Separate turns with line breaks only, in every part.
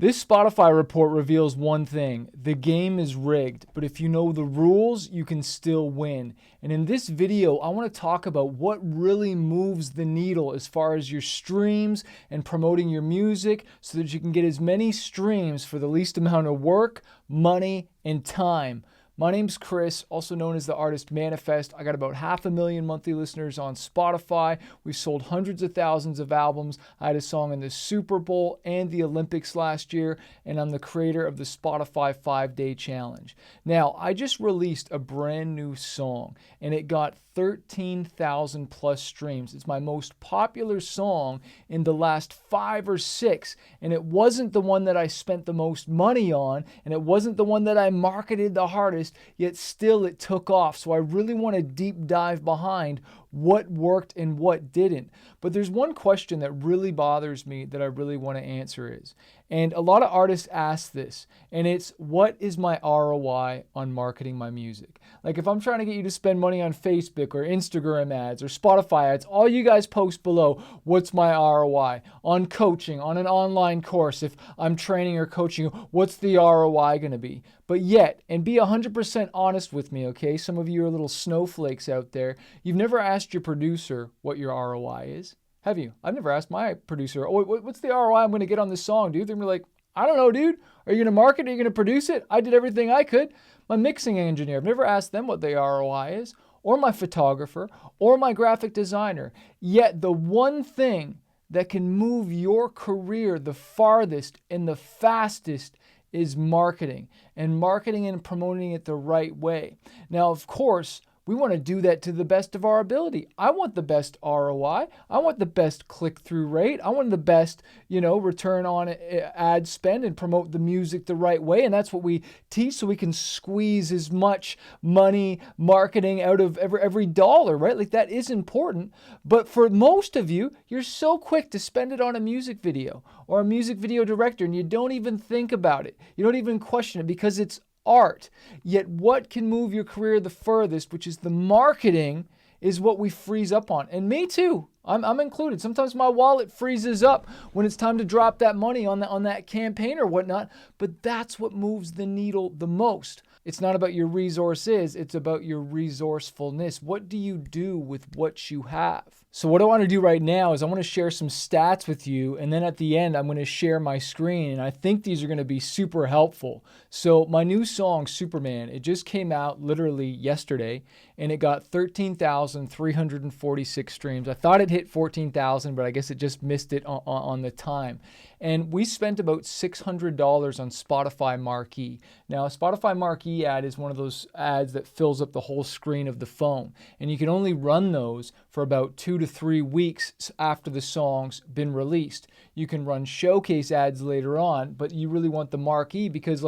This Spotify report reveals one thing: the game is rigged, but if you know the rules, you can still win. And in this video, I want to talk about what really moves the needle as far as your streams and promoting your music so that you can get as many streams for the least amount of work, money, and time. My name's Chris, also known as the artist Manifest. I got about 500,000 monthly listeners on Spotify. We've sold hundreds of thousands of albums. I had a song in the Super Bowl and the Olympics last year, and I'm the creator of the Spotify 5-Day Challenge. Now, I just released a brand new song, and it got 13,000 plus streams. It's my most popular song in the last 5 or 6, and it wasn't the one that I spent the most money on, and it wasn't the one that I marketed the hardest, yet still it took off. So I really want to deep dive behind what worked and what didn't. But there's one question that really bothers me that I really want to answer is, and a lot of artists ask this, and it's, what is my ROI on marketing my music? Like, if I'm trying to get you to spend money on Facebook or Instagram ads or Spotify ads, all you guys post below, what's my ROI? On coaching, on an online course, if I'm training or coaching you, what's the ROI going to be? But yet, and be 100% honest with me, okay? Some of you are little snowflakes out there. You've never asked your producer what your ROI is, have you? I've never asked my producer, oh, what's the ROI I'm going to get on this song, dude? They're going to be like, I don't know, dude. Are you going to market it? Are you going to produce it? I did everything I could. My mixing engineer, I've never asked them what the ROI is, or my photographer, or my graphic designer. Yet the one thing that can move your career the farthest and the fastest is marketing, and marketing and promoting it the right way. Now, of course, we want to do that to the best of our ability. I want the best ROI. I want the best click-through rate. I want the best, return on ad spend and promote the music the right way. And that's what we teach, so we can squeeze as much money marketing out of every dollar, right? Like, that is important. But for most of you, you're so quick to spend it on a music video or a music video director, and you don't even think about it. You don't even question it because it's art. Yet what can move your career the furthest, which is the marketing, is what we freeze up on. And me too. I'm included. Sometimes my wallet freezes up when it's time to drop that money on that campaign or whatnot. But that's what moves the needle the most. It's not about your resources, it's about your resourcefulness. What do you do with what you have? So what I want to do right now is I want to share some stats with you, and then at the end I'm going to share my screen, and I think these are going to be super helpful. So my new song, Superman, it just came out literally yesterday, and it got 13,346 streams. I thought it hit 14,000, but I guess it just missed it on the time. And we spent about $600 on Spotify Marquee. Now, a Spotify Marquee ad is one of those ads that fills up the whole screen of the phone. And you can only run those for about 2 to 3 weeks after the song's been released. You can run showcase ads later on, but you really want the Marquee because,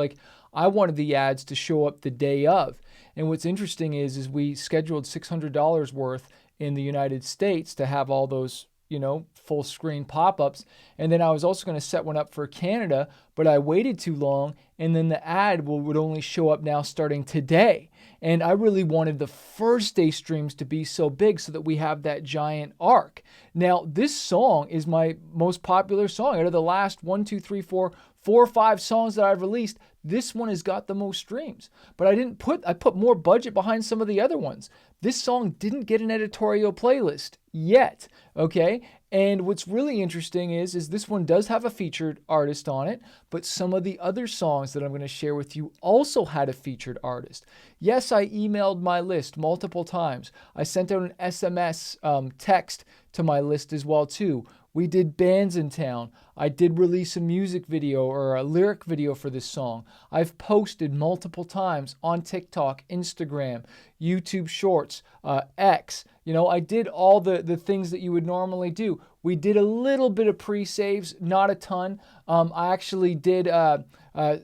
I wanted the ads to show up the day of. And what's interesting is we scheduled $600 worth in the United States to have all those full screen pop-ups. And then I was also going to set one up for Canada, but I waited too long, and then the ad would only show up now starting today. And I really wanted the first day streams to be so big so that we have that giant arc. Now, this song is my most popular song. Out of the last 4 or 5 songs that I've released, this one has got the most streams. But I put more budget behind some of the other ones. This song didn't get an editorial playlist yet, okay? And what's really interesting is this one does have a featured artist on it, but some of the other songs that I'm going to share with you also had a featured artist. Yes, I emailed my list multiple times. I sent out an SMS text to my list as well too. We did bands in town. I did release a music video or a lyric video for this song. I've posted multiple times on TikTok, Instagram, YouTube Shorts, X. I did all the things that you would normally do. We did a little bit of pre-saves, not a ton. I actually did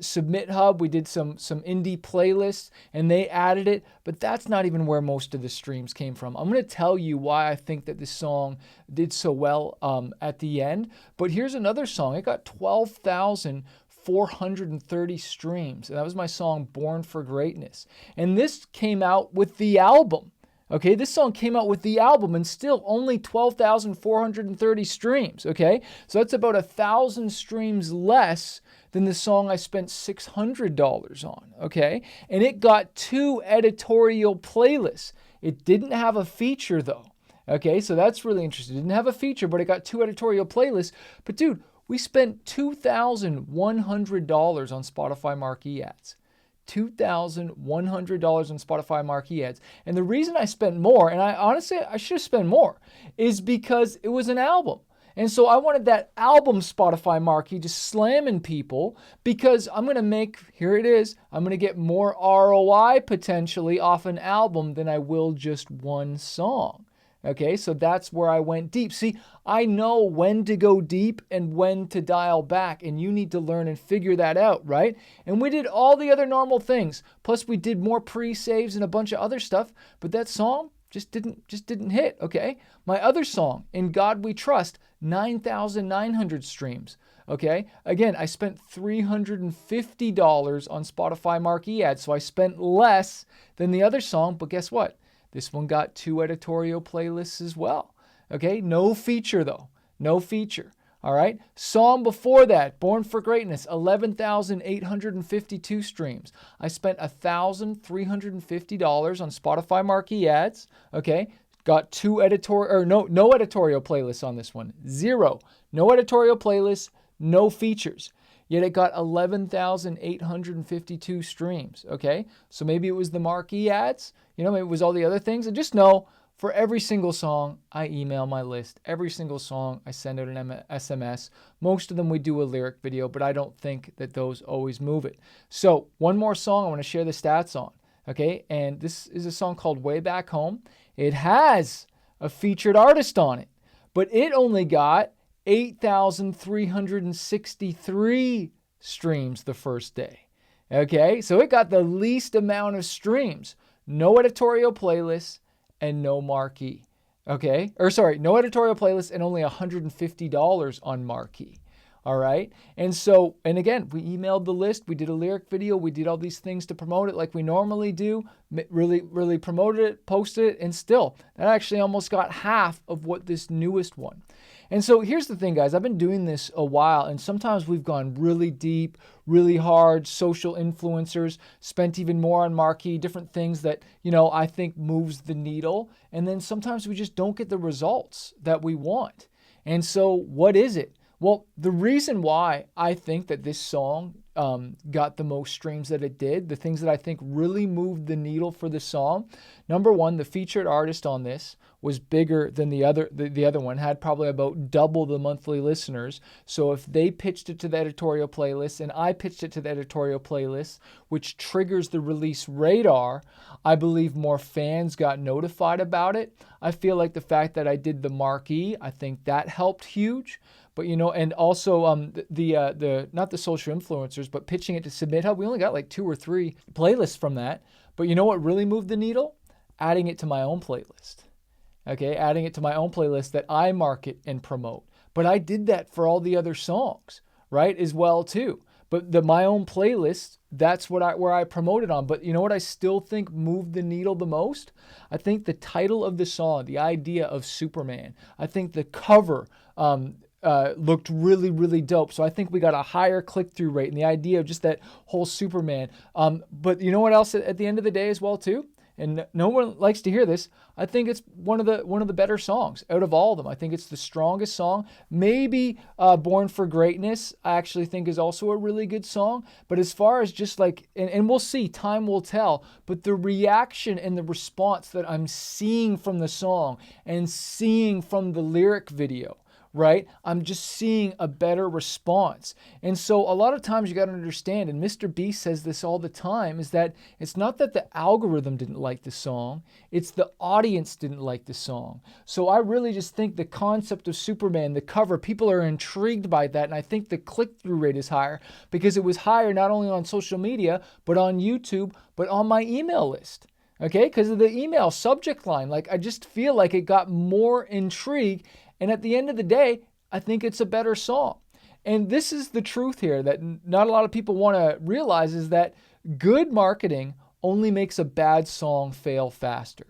Submit Hub. We did some indie playlists, and they added it, but that's not even where most of the streams came from. I'm going to tell you why I think that this song did so well at the end. But here's another song. It got 12,430 streams. And that was my song, Born for Greatness. And this came out with the album. Okay, this song came out with the album and still only 12,430 streams. Okay, so that's about 1,000 streams less than the song I spent $600 on. Okay, and it got 2 editorial playlists. It didn't have a feature though. Okay, so that's really interesting. It didn't have a feature, but it got 2 editorial playlists. But dude, we spent $2,100 on Spotify marquee ads. $2,100 on Spotify marquee ads. And the reason I spent more, and I honestly, I should spend more, is because it was an album. And so I wanted that album Spotify marquee just slamming people, because I'm going to make, here it is, I'm going to get more ROI potentially off an album than I will just one song. Okay, so that's where I went deep. See, I know when to go deep and when to dial back, and you need to learn and figure that out, right? And we did all the other normal things. Plus, we did more pre-saves and a bunch of other stuff, but that song just didn't hit, okay? My other song, In God We Trust, 9,900 streams. Okay, again, I spent $350 on Spotify marquee ads, so I spent less than the other song, but guess what? This one got 2 editorial playlists as well. Okay, no feature though. No feature. All right. Song before that, Born for Greatness, 11,852 streams. I spent $1,350 on Spotify marquee ads. Okay. Got 2 editorial, or no editorial playlists on this one. 0. No editorial playlists, no features. Yet it got 11,852 streams, okay? So maybe it was the marquee ads, maybe it was all the other things. And just know, for every single song, I email my list. Every single song, I send out an SMS. Most of them we do a lyric video, but I don't think that those always move it. So one more song I want to share the stats on, okay? And this is a song called Way Back Home. It has a featured artist on it, but it only got 8,363 streams the first day. Okay, so it got the least amount of streams. No editorial playlists and no marquee. Okay, no editorial playlist and only $150 on marquee. All right, and again, we emailed the list, we did a lyric video, we did all these things to promote it like we normally do, really promoted it, posted it, and still, that actually almost got half of what this newest one. And so here's the thing, guys. I've been doing this a while, and sometimes we've gone really deep, really hard, social influencers, spent even more on marquee, different things that, I think moves the needle. And then sometimes we just don't get the results that we want. And so what is it? Well, the reason why I think that this song got the most streams that it did, the things that I think really moved the needle for the song, number one, the featured artist on this was bigger than the other one, had probably about double the monthly listeners. So if they pitched it to the editorial playlist and I pitched it to the editorial playlist, which triggers the release radar, I believe more fans got notified about it. I feel like the fact that I did the marquee, I think that helped huge. But and also the not the social influencers, but pitching it to Submit Hub, we only got like 2 or 3 playlists from that. But you know what really moved the needle? Adding it to my own playlist. Okay, adding it to my own playlist that I market and promote. But I did that for all the other songs, right, as well too. But my own playlist, that's where I promoted on. But you know what I still think moved the needle the most? I think the title of the song, the idea of Superman. I think the cover looked really, really dope. So I think we got a higher click-through rate, and the idea of just that whole Superman. But you know what else at the end of the day as well too? And no one likes to hear this. I think it's one of the better songs out of all of them. I think it's the strongest song. Maybe Born for Greatness, I actually think is also a really good song. But as far as just like, and we'll see, time will tell. But the reaction and the response that I'm seeing from the song and seeing from the lyric video, right? I'm just seeing a better response. And so a lot of times you got to understand, and Mr. Beast says this all the time, is that it's not that the algorithm didn't like the song, it's the audience didn't like the song. So I really just think the concept of Superman, the cover, people are intrigued by that. And I think the click-through rate is higher because it was higher not only on social media, but on YouTube, but on my email list. Okay, because of the email subject line. Like, I just feel like it got more intrigue. And at the end of the day, I think it's a better song. And this is the truth here that not a lot of people want to realize, is that good marketing only makes a bad song fail faster.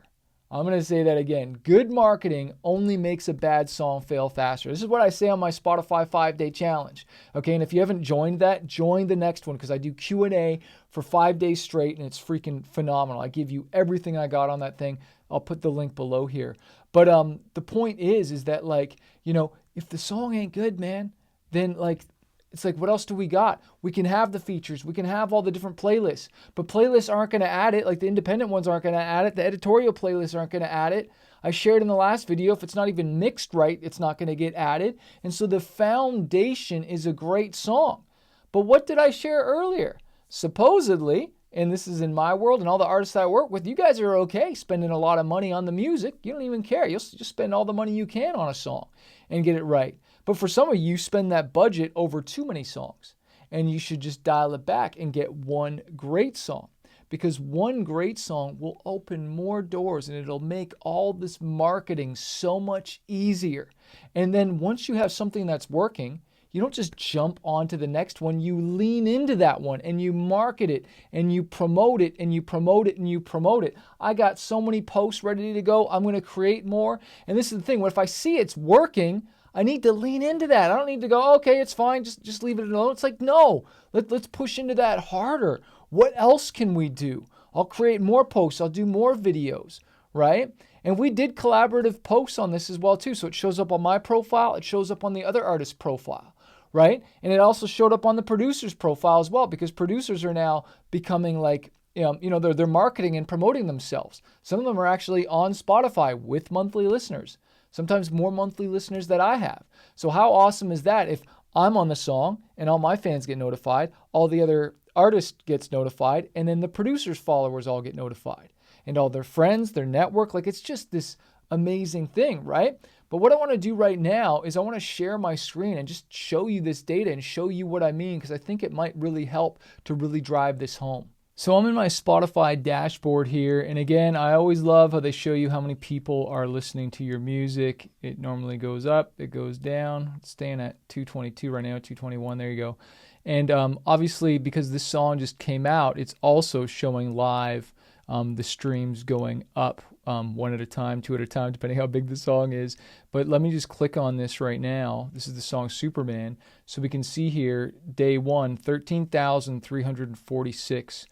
I'm going to say that again. Good marketing only makes a bad song fail faster. This is what I say on my Spotify 5-day challenge. Okay, and if you haven't joined that, join the next one because I do Q&A for 5 days straight and it's freaking phenomenal. I give you everything I got on that thing. I'll put the link below here. But the point is that like, if the song ain't good, man, then like, it's like, what else do we got? We can have the features. We can have all the different playlists. But playlists aren't going to add it. Like the independent ones aren't going to add it. The editorial playlists aren't going to add it. I shared in the last video, if it's not even mixed right, it's not going to get added. And so the foundation is a great song. But what did I share earlier? Supposedly, and this is in my world and all the artists I work with, you guys are okay spending a lot of money on the music. You don't even care. You'll just spend all the money you can on a song and get it right. But for some of you, spend that budget over too many songs. And you should just dial it back and get one great song. Because one great song will open more doors and it'll make all this marketing so much easier. And then once you have something that's working, you don't just jump onto the next one. You lean into that one and you market it and you promote it and you promote it and you promote it. I got so many posts ready to go. I'm going to create more. And this is the thing. If I see it's working, I need to lean into that. I don't need to go, okay, it's fine. Just leave it alone. It's like, no, let's push into that harder. What else can we do? I'll create more posts. I'll do more videos, right? And we did collaborative posts on this as well too. So it shows up on my profile. It shows up on the other artist's profile, right? And it also showed up on the producer's profile as well because producers are now becoming like, they're marketing and promoting themselves. Some of them are actually on Spotify with monthly listeners. Sometimes more monthly listeners that I have. So how awesome is that if I'm on the song and all my fans get notified, all the other artists gets notified, and then the producer's followers all get notified, and all their friends, their network. Like it's just this amazing thing, right? But what I want to do right now is I want to share my screen and just show you this data and show you what I mean because I think it might really help to really drive this home. So I'm in my Spotify dashboard here, and again, I always love how they show you how many people are listening to your music. It normally goes up, it goes down. It's staying at 222 right now, 221, there you go. And obviously, because this song just came out, it's also showing live the streams going up one at a time, two at a time, depending how big the song is. But let me just click on this right now. This is the song Superman. So we can see here, day one, 13,346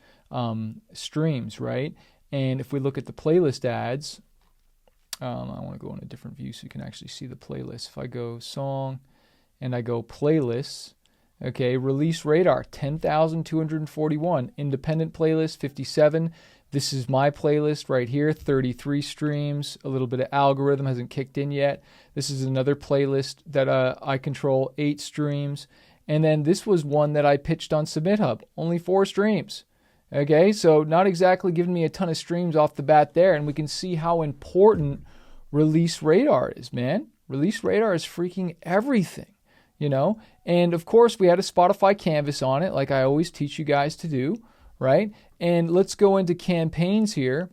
streams, right? And if we look at the playlist ads, I want to go in a different view so you can actually see the playlist. If I go song and I go playlists, okay, release radar, 10,241. Independent playlist, 57. This is my playlist right here, 33 streams. A little bit of algorithm hasn't kicked in yet. This is another playlist that I control, 8 streams. And then this was one that I pitched on Submit Hub, only 4 streams. Okay, so not exactly giving me a ton of streams off the bat there. And we can see how important release radar is, man. Release radar is freaking everything, And of course, we had a Spotify canvas on it, like I always teach you guys to do, right? And let's go into campaigns here.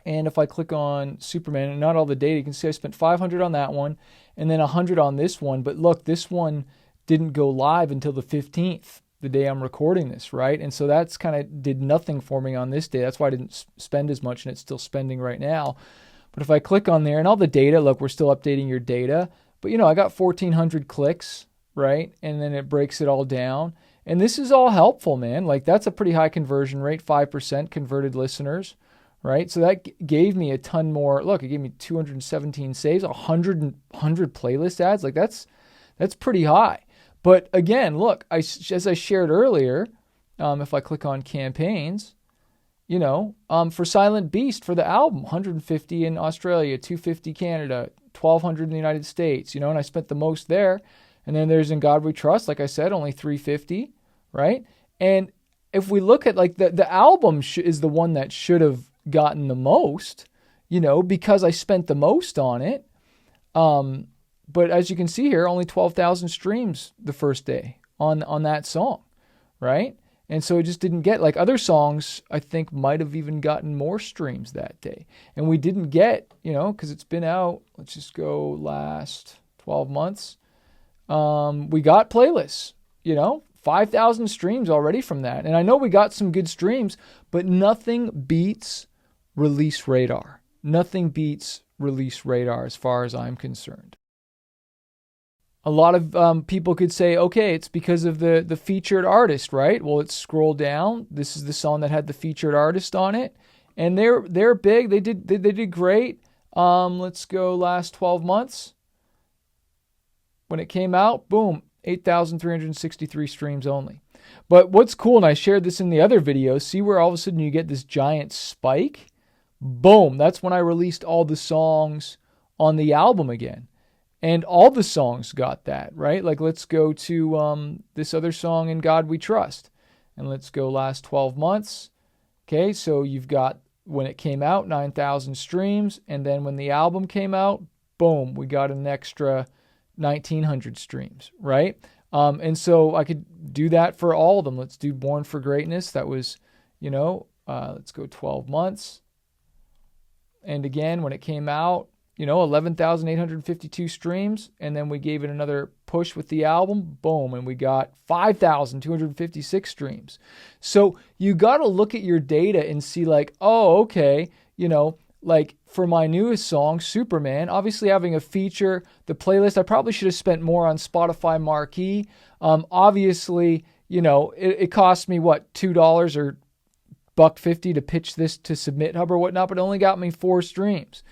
And if I click on Superman, and not all the data, you can see I spent 500 on that one and then 100 on this one. But look, this one didn't go live until the 15th, the day I'm recording this, right? And so that's kind of did nothing for me on this day. That's why I didn't spend as much, and it's still spending right now. But if I click on there and all the data, look, we're still updating your data. But, I got 1,400 clicks, right? And then it breaks it all down. And this is all helpful, man. Like that's a pretty high conversion rate, 5% converted listeners, right? So that gave me a ton more. Look, it gave me 217 saves, 100 playlist ads. Like that's pretty high. But again, look, as I shared earlier, if I click on campaigns, for Silent Beast for the album, 150 in Australia, 250 Canada, 1,200 in the United States, and I spent the most there. And then there's In God We Trust, like I said, only 350, right? And if we look at like the album is the one that should have gotten the most, because I spent the most on it. But as you can see here, only 12,000 streams the first day on that song, right? And so it just didn't get, like other songs, I think might have even gotten more streams that day. And we didn't get, because it's been out, let's just go last 12 months. We got playlists, 5,000 streams already from that. And I know we got some good streams, but nothing beats release radar. nothing beats Release Radar as far as I'm concerned. A lot of people could say, okay, it's because of the featured artist, right? Well, let's scroll down. This is the song that had the featured artist on it, and they're big. They did great. Let's go last 12 months. When it came out, boom, 8,363 streams only. But what's cool, and I shared this in the other video, see where all of a sudden you get this giant spike? Boom, that's when I released all the songs on the album again. And all the songs got that, right? Like, let's go to this other song, In God We Trust. And let's go last 12 months. Okay, so you've got, when it came out, 9,000 streams. And then when the album came out, boom, we got an extra 1,900 streams, right? And so I could do that for all of them. Let's do Born for Greatness. That was, let's go 12 months. And again, when it came out, 11,852 streams, and then we gave it another push with the album, boom, and we got 5,256 streams. So you got to look at your data and see like, oh, okay, like for my newest song, Superman, obviously having a feature, the playlist, I probably should have spent more on Spotify Marquee. Obviously, it cost me what, $2 or $1.50 to pitch this to Submit Hub or whatnot, but it only got me 4 streams.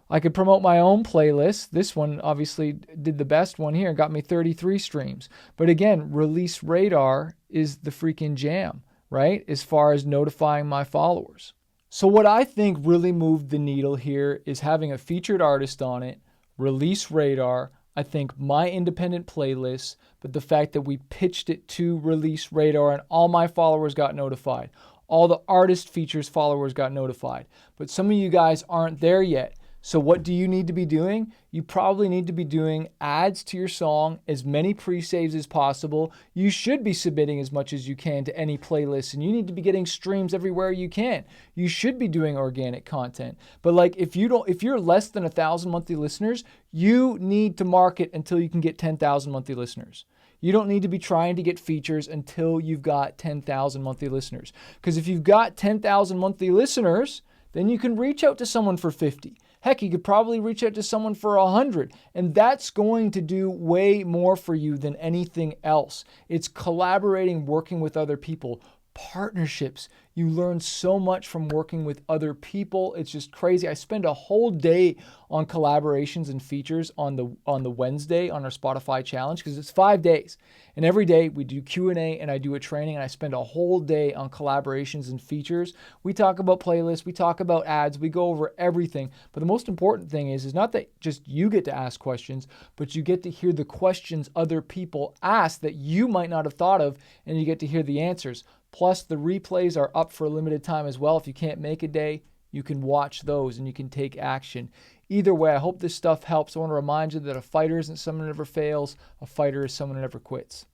I could promote my own playlist. This one obviously did the best one here and got me 33 streams. But again, Release Radar is the freaking jam, right? As far as notifying my followers. So what I think really moved the needle here is having a featured artist on it, Release Radar, I think my independent playlist, but the fact that we pitched it to Release Radar and all my followers got notified. All the artist features followers got notified. But some of you guys aren't there yet. So what do you need to be doing? You probably need to be doing ads to your song, as many pre-saves as possible. You should be submitting as much as you can to any playlist, and you need to be getting streams everywhere you can. You should be doing organic content. But like if you're less than 1,000 monthly listeners, you need to market until you can get 10,000 monthly listeners. You don't need to be trying to get features until you've got 10,000 monthly listeners. Because if you've got 10,000 monthly listeners, then you can reach out to someone for 50. Heck, you could probably reach out to someone for 100. And that's going to do way more for you than anything else. It's collaborating, working with other people. Partnerships. You learn so much from working with other people. It's just crazy. I spend a whole day on collaborations and features on the Wednesday on our Spotify challenge because it's 5 days. And every day we do Q&A and I do a training and I spend a whole day on collaborations and features. We talk about playlists, we talk about ads, we go over everything. But the most important thing is not that just you get to ask questions, but you get to hear the questions other people ask that you might not have thought of, and you get to hear the answers. Plus, the replays are up for a limited time as well. If you can't make a day, you can watch those and you can take action. Either way, I hope this stuff helps. I want to remind you that a fighter isn't someone who never fails. A fighter is someone who never quits.